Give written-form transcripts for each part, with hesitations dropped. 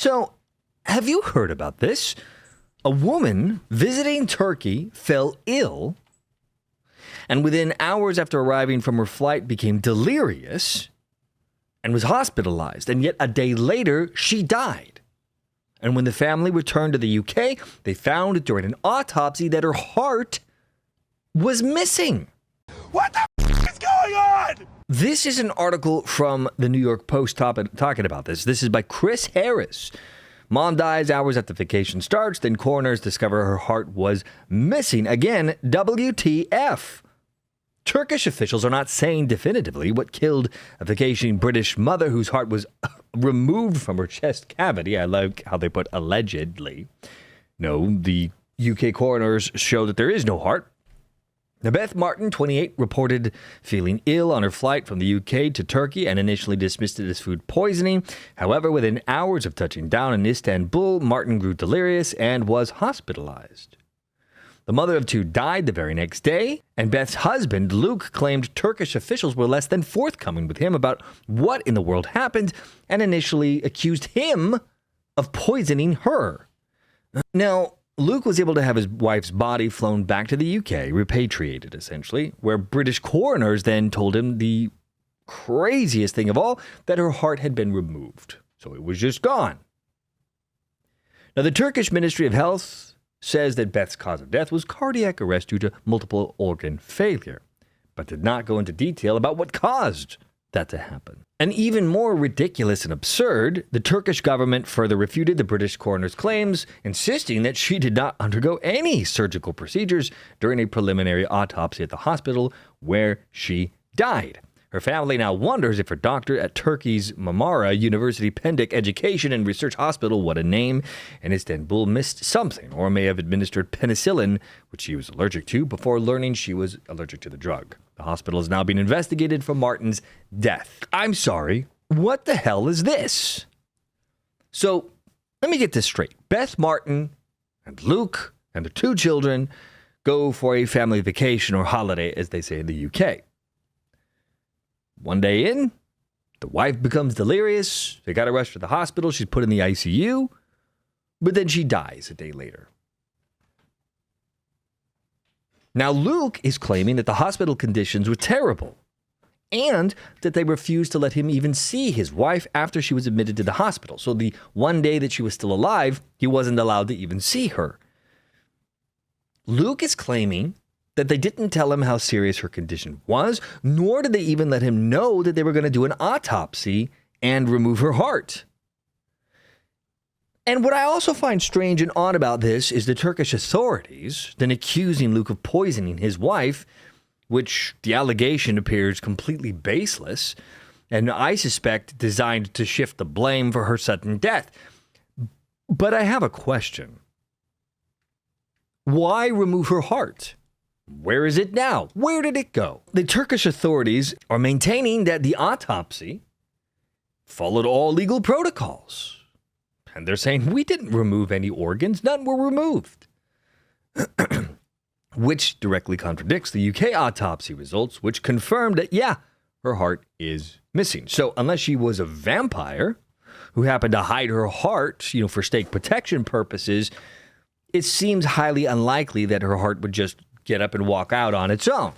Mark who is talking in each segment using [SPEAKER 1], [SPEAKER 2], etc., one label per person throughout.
[SPEAKER 1] So, have you heard about this? A woman visiting Turkey fell ill and within hours after arriving from her flight became delirious and was hospitalized. And yet a day later, she died. And when the family returned to the UK, they found during an autopsy that her heart was missing.
[SPEAKER 2] What the is going on?
[SPEAKER 1] This is an article from the New York Post talking about this. This is by Chris Harris. Mom dies hours after vacation starts, then coroners discover her heart was missing. Again, WTF. Turkish officials are not saying definitively what killed a vacationing British mother whose heart was removed from her chest cavity. I like how they put allegedly. No, the UK coroners show that there is no heart. Now, Beth Martin, 28, reported feeling ill on her flight from the UK to Turkey and initially dismissed it as food poisoning. However, within hours of touching down in Istanbul, Martin grew delirious and was hospitalized. The mother of two died the very next day, and Beth's husband, Luke, claimed Turkish officials were less than forthcoming with him about what in the world happened and initially accused him of poisoning her. Now, Luke was able to have his wife's body flown back to the UK, repatriated essentially, where British coroners then told him the craziest thing of all, that her heart had been removed. So it was just gone. Now, the Turkish Ministry of Health says that Beth's cause of death was cardiac arrest due to multiple organ failure, but did not go into detail about what caused that to happen. And even more ridiculous and absurd, the Turkish government further refuted the British coroner's claims, insisting that she did not undergo any surgical procedures during a preliminary autopsy at the hospital where she died. Her family now wonders if her doctor at Turkey's Marmara University Pendik Education and Research Hospital, what a name, in Istanbul, missed something or may have administered penicillin, which she was allergic to, before learning she was allergic to the drug. The hospital is now being investigated for Martin's death. I'm sorry, what the hell is this? So, let me get this straight. Beth Martin and Luke and their two children go for a family vacation or holiday, as they say in the UK. One day in, the wife becomes delirious. They got her rushed to the hospital. She's put in the ICU, but then she dies a day later. Now, Luke is claiming that the hospital conditions were terrible and that they refused to let him even see his wife after she was admitted to the hospital. So the one day that she was still alive, he wasn't allowed to even see her. Luke is claiming that they didn't tell him how serious her condition was, nor did they even let him know that they were going to do an autopsy and remove her heart. And what I also find strange and odd about this is the Turkish authorities then accusing Luke of poisoning his wife, which the allegation appears completely baseless, and I suspect designed to shift the blame for her sudden death. But I have a question. Why remove her heart? Where is it now? Where did it go? The Turkish authorities are maintaining that the autopsy followed all legal protocols. And they're saying, we didn't remove any organs, none were removed. Which directly contradicts the UK autopsy results, which confirmed that, yeah, her heart is missing. So unless she was a vampire who happened to hide her heart, for state protection purposes, it seems highly unlikely that her heart would just get up and walk out on its own.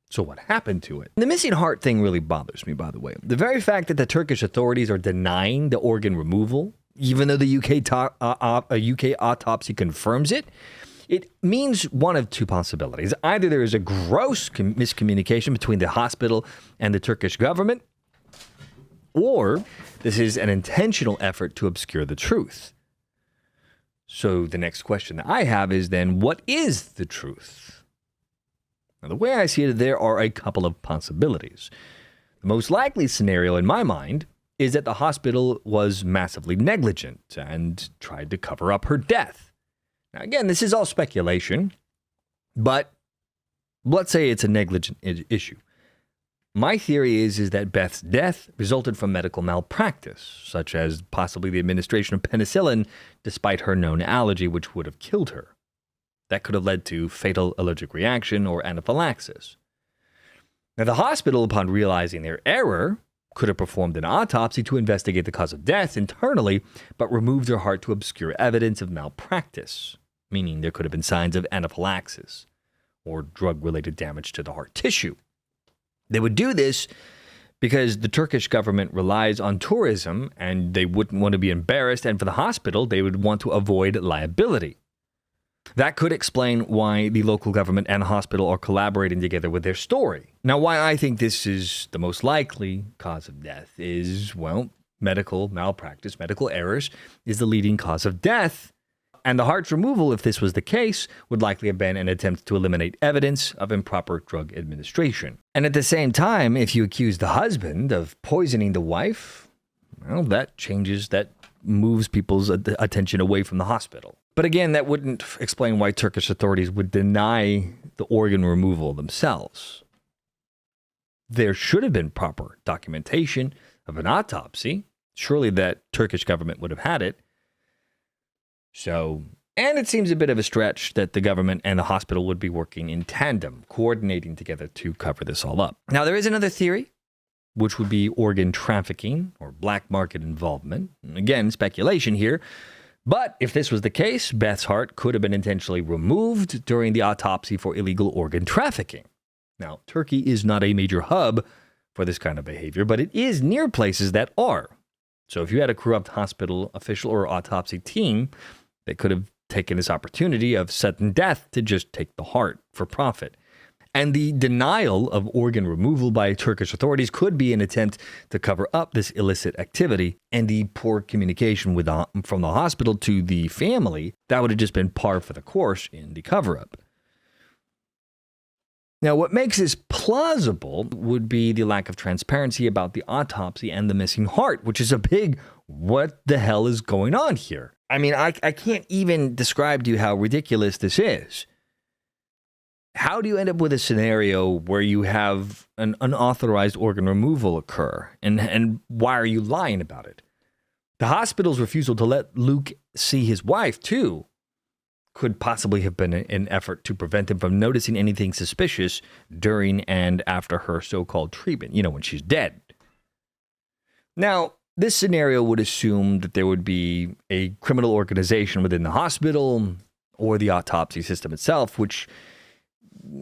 [SPEAKER 1] So what happened to it? The missing heart thing really bothers me, by the way. The very fact that the Turkish authorities are denying the organ removal, even though the UK autopsy confirms it, it means one of two possibilities. Either there is a gross miscommunication between the hospital and the Turkish government, or this is an intentional effort to obscure the truth. So the next question that I have is then, what is the truth? Now, the way I see it, there are a couple of possibilities. The most likely scenario in my mind is that the hospital was massively negligent and tried to cover up her death. Now, again, this is all speculation, but let's say it's a negligent issue. My theory is that Beth's death resulted from medical malpractice, such as possibly the administration of penicillin despite her known allergy, which would have killed her. That could have led to fatal allergic reaction or anaphylaxis. Now, the hospital, upon realizing their error, could have performed an autopsy to investigate the cause of death internally, but removed her heart to obscure evidence of malpractice, meaning there could have been signs of anaphylaxis or drug-related damage to the heart tissue. They would do this because the Turkish government relies on tourism and they wouldn't want to be embarrassed, and for the hospital, they would want to avoid liability. That could explain why the local government and the hospital are collaborating together with their story. Now, why I think this is the most likely cause of death is, well, medical malpractice, medical errors is the leading cause of death. And the heart's removal, if this was the case, would likely have been an attempt to eliminate evidence of improper drug administration. And at the same time, if you accuse the husband of poisoning the wife, well, that moves people's attention away from the hospital. But again, that wouldn't explain why Turkish authorities would deny the organ removal themselves. There should have been proper documentation of an autopsy. Surely that Turkish government would have had it. And it seems a bit of a stretch that the government and the hospital would be working in tandem, coordinating together to cover this all up. Now, there is another theory, which would be organ trafficking or black market involvement. Again, speculation here. But if this was the case, Beth's heart could have been intentionally removed during the autopsy for illegal organ trafficking. Now, Turkey is not a major hub for this kind of behavior, but it is near places that are. So if you had a corrupt hospital official or autopsy team, they could have taken this opportunity of sudden death to just take the heart for profit. And the denial of organ removal by Turkish authorities could be an attempt to cover up this illicit activity, and the poor communication from the hospital to the family, that would have just been par for the course in the cover-up. Now, what makes this plausible would be the lack of transparency about the autopsy and the missing heart, which is a big, what the hell is going on here? I mean, I can't even describe to you how ridiculous this is. How do you end up with a scenario where you have an unauthorized organ removal occur? And why are you lying about it? The hospital's refusal to let Luke see his wife, too, could possibly have been an effort to prevent him from noticing anything suspicious during and after her so-called treatment, when she's dead. Now, this scenario would assume that there would be a criminal organization within the hospital or the autopsy system itself, which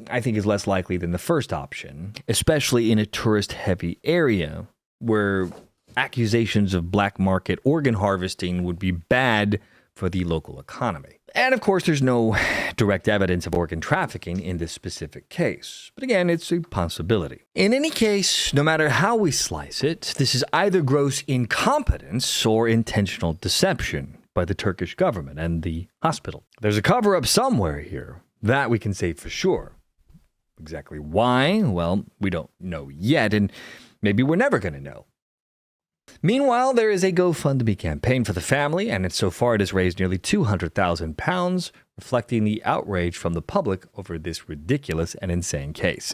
[SPEAKER 1] I think is less likely than the first option, especially in a tourist-heavy area where accusations of black market organ harvesting would be bad for the local economy. And of course, there's no direct evidence of organ trafficking in this specific case. But again, it's a possibility. In any case, no matter how we slice it, this is either gross incompetence or intentional deception by the Turkish government and the hospital. There's a cover-up somewhere here. That we can say for sure. Exactly why? Well, we don't know yet, and maybe we're never going to know. Meanwhile, there is a GoFundMe campaign for the family, and so far it has raised nearly £200,000, reflecting the outrage from the public over this ridiculous and insane case.